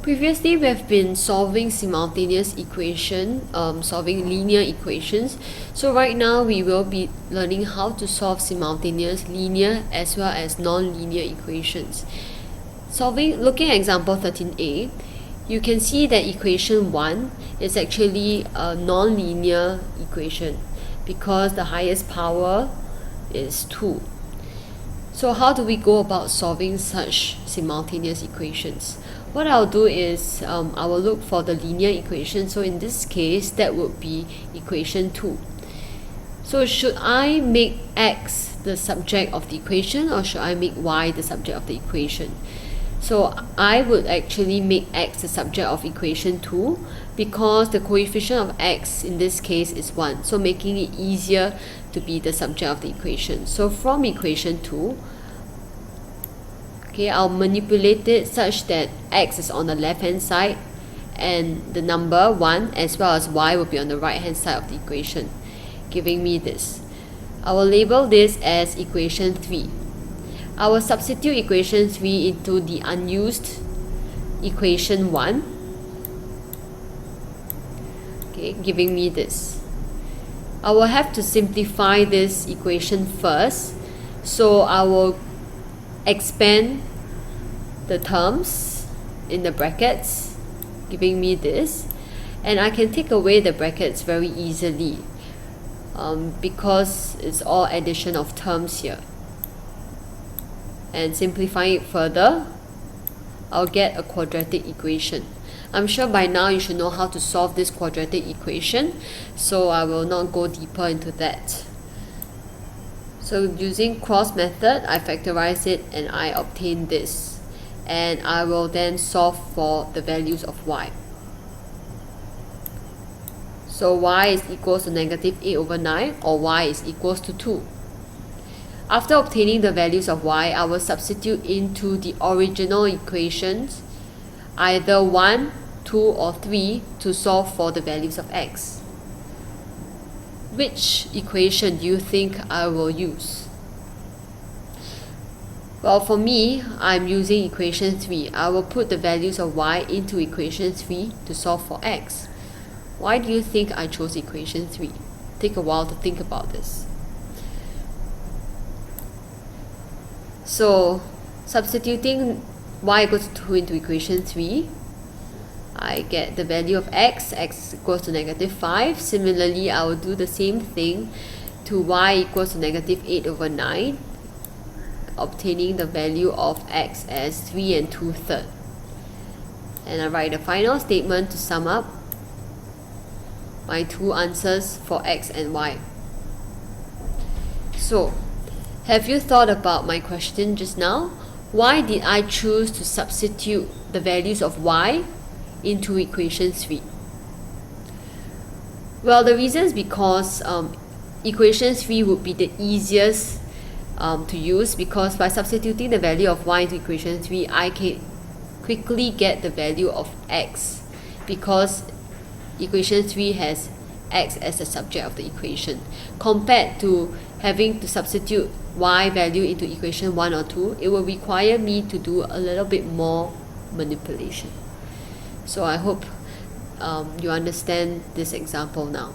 Previously, we have been solving solving linear equations. So right now, we will be learning how to solve simultaneous linear as well as non-linear equations. Looking at example 13a, you can see that equation 1 is actually a non-linear equation because the highest power is 2. So how do we go about solving such simultaneous equations? What I'll do is I will look for the linear equation. So in this case, that would be equation 2. So should I make x the subject of the equation, or should I make y the subject of the equation? So I would actually make x the subject of equation 2 because the coefficient of x in this case is 1. So making it easier to be the subject of the equation. So from equation 2, I'll manipulate it such that x is on the left hand side and the number 1 as well as y will be on the right hand side of the equation, giving me this. I will label this as equation 3. I will substitute equation 3 into the unused equation 1, giving me this. I will have to simplify this equation first, so I will expand the terms in the brackets, giving me this, and I can take away the brackets very easily because it's all addition of terms here. And simplifying it further, I'll get a quadratic equation. I'm sure by now you should know how to solve this quadratic equation, so I will not go deeper into that. So using cross method, I factorize it and I obtain this. And I will then solve for the values of y. So y is equals to negative 8 over 9, or y is equals to 2. After obtaining the values of y, I will substitute into the original equations either 1, 2 or 3 to solve for the values of x. Which equation do you think I will use? Well, for me, I'm using equation 3. I will put the values of y into equation 3 to solve for x. Why do you think I chose equation 3? Take a while to think about this. So, substituting y equals to 2 into equation 3, I get the value of x equals to negative 5. Similarly, I will do the same thing to y equals to negative 8 over 9, obtaining the value of x as 3 and 2/3. And I write the final statement to sum up my two answers for x and y. So, have you thought about my question just now? Why did I choose to substitute the values of y into equation 3? Well, the reason is because equation 3 would be the easiest to use, because by substituting the value of y into equation 3, I can quickly get the value of x, because equation 3 has x as the subject of the equation, compared to having to substitute y value into equation 1 or 2. It will require me to do a little bit more manipulation. So I hope you understand this example now.